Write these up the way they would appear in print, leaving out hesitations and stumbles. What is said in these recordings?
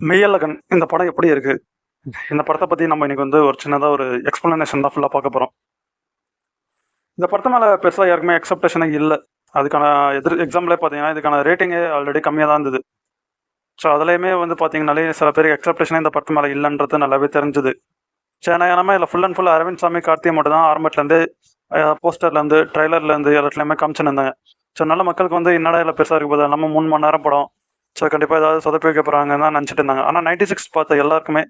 மெய்யழகன் இந்த படம் எப்படி இருக்கு? இந்த படத்த பத்தி நம்ம இன்னைக்கு வந்து ஒரு சின்னதா ஒரு எக்ஸ்ப்ளனேஷன் தான் ஃபுல்லா பார்க்க போறோம். இந்த படத்து மேல பெருசா யாருக்குமே எக்ஸ்பெக்டேஷனே இல்ல. அதுக்கான எக்ஸாம்பிளே பார்த்தீங்கன்னா, இதுக்கான ரேட்டிங்கே ஆல்ரெடி கம்மியா தான் இருந்தது. ஸோ அதுலயுமே வந்து பார்த்தீங்கனாலே சில பேருக்கு எக்ஸ்பெக்டேஷனே இந்த படத்து மேல இல்லன்றது நல்லாவே தெரிஞ்சது. ஏன்னா இதில ஃபுல் அண்ட் ஃபுல் அரவிந்த் சாமி, கார்த்தி மட்டும் தான் ஆரம்பத்துலேருந்தே போஸ்டர்லேருந்து, ட்ரெய்லர்லேருந்து எல்லாத்துலயுமே காமிச்சுன்னு இருந்தாங்க. ஸோ அதனால மக்களுக்கு வந்து என்னடா இதில பெருசா இருக்க போது, நம்ம 3 மணி நேரம் படம். ஸோ கண்டிப்பா ஏதாவது சொதப்பி வைக்க போறாங்கன்னு தான் நினச்சுட்டு இருந்தாங்க. ஆனா 96 பார்த்த எல்லாருக்குமே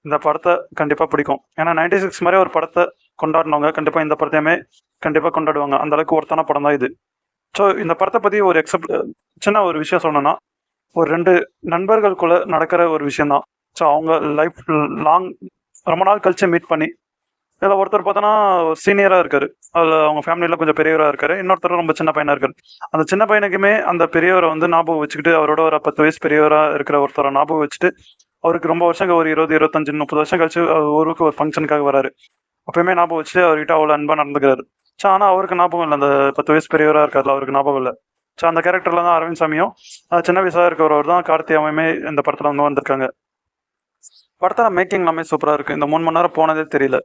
இந்த படத்த கண்டிப்பா பிடிக்கும். ஏன்னா 96 மாரி ஒரு படத்த கொண்டாடுனவங்க கண்டிப்பா இந்த படத்தையுமே கண்டிப்பா கொண்டாடுவாங்க. அந்த அளவுக்கு ஒர்த்தான படம் தான் இது. ஸோ இந்த படத்த பத்தி ஒரு சின்ன ஒரு விஷயம் சொல்லணும்னா, ஒரு 2 நண்பர்களுக்குள்ள நடக்கிற ஒரு விஷயம் தான். ஸோ அவங்க லைஃப் லாங் ரொம்ப நாள் கழிச்சு மீட் பண்ணி, இதில ஒருத்தர் பார்த்தோன்னா சீனியரா இருக்காரு. அதில அவங்க ஃபேமிலில கொஞ்சம் பெரியவரா இருக்காரு. இன்னொருத்தர் ரொம்ப சின்ன பையனா இருக்காரு. அந்த சின்ன பையனுக்குமே அந்த பெரியவர வந்து ஞாபகம் வச்சுக்கிட்டு, அவரோட ஒரு 10 வயசு பெரியவரா இருக்கிற ஒருத்தர ஞாபகம் வச்சுட்டு, அவருக்கு ரொம்ப வருஷம் ஒரு 20, 25, 30 வருஷம் கழிச்சு ஊருக்கு ஒரு ஃபங்ஷனுக்காக வராரு. அப்பயுமே ஞாபகம் வச்சு அவர்கிட்ட அவ்வளோ அன்பா நடந்துக்கிறாரு. ஸோ ஆனா அவருக்கு ஞாபகம் இல்ல. அந்த 10 வயசு பெரியவரா இருக்கார்ல, அவருக்கு ஞாபகம் இல்ல. ஸோ அந்த கேரக்டர்ல தான் அரவிந்த் சாமியும், சின்ன வயசா இருக்கிறவர் தான் கார்த்தி அவனுமே இந்த படத்துல வந்து வந்திருக்காங்க. படத்தோட மேக்கிங் எல்லாமே சூப்பரா இருக்கு. இந்த 3 மணி நேரம் போனதே தெரியல.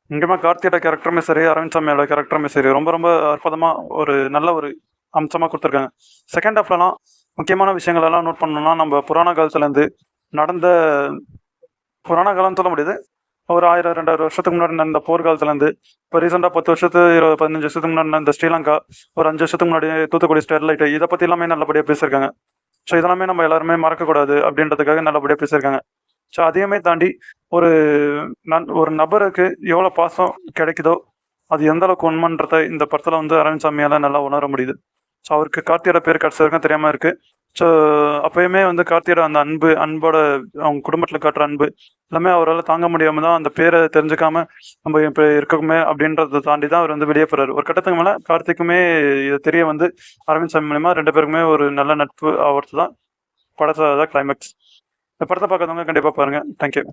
முக்கியமா கார்த்தியோட கேரக்டருமே சரி, அரவிந்த் சாமியோட கேரக்டருமே சரி, ரொம்ப ரொம்ப அற்புதமா ஒரு நல்ல ஒரு அம்சமா குடுத்துருக்காங்க. செகண்ட் ஹாஃப்லலாம் முக்கியமான விஷயங்கள் எல்லாம் நோட் பண்ணணும்னா, நம்ம புராண காலத்துலேருந்து நடந்த புராண காலம்னு சொல்ல முடியாது. ஒரு 1000, 2000 வருஷத்துக்கு முன்னாடி நடந்த போர்க்காலத்துலேருந்து, இப்போ ரீசெண்டா 10 வருஷத்து 20, 15 வருஷத்துக்கு முன்னாடி நடந்த ஸ்ரீலங்கா, ஒரு 5 வருஷத்துக்கு முன்னாடி தூத்துக்குடி ஸ்டெர்லைட், இத பத்தி எல்லாமே நல்லபடியா பேசியிருக்காங்க. ஸோ இதெல்லாமே நம்ம எல்லாருமே மறக்கக்கூடாது அப்படின்றதுக்காக நல்லபடியா பேசியிருக்காங்க. ஸோ அதையுமே தாண்டி ஒரு ஒரு நபருக்கு எவ்வளோ பாசம் கிடைக்குதோ, அது எந்த அளவுக்கு உண்மைன்றத இந்த படத்துல வந்து அரவிந்த் சாமியால நல்லா உணர முடியுது. ஸோ அவருக்கு கார்த்தியோட பேர் கடைசி வரைக்கும் தெரியாம இருக்கு. ஸோ அப்பயுமே வந்து கார்த்தியோட அந்த அன்போட அவங்க குடும்பத்துல காட்டுற அன்பு எல்லாமே அவரால தாங்க முடியாம தான் அந்த பேரை தெரிஞ்சுக்காம நம்ம இப்ப இருக்கோமே அப்படின்றத தாண்டி தான் அவர் வந்து வெளியே போறாரு. ஒரு கட்டத்துக்கு மேல கார்த்திக்குமே இது தெரிய வந்து அரவிந்த் சாமி மூலியமா 2 பேருக்குமே ஒரு நல்ல நட்பு ஆவறது தான் படத்தோட கிளைமேக்ஸ். இந்த படத்த பார்க்காதவங்க கண்டிப்பா பாருங்க. Thank you.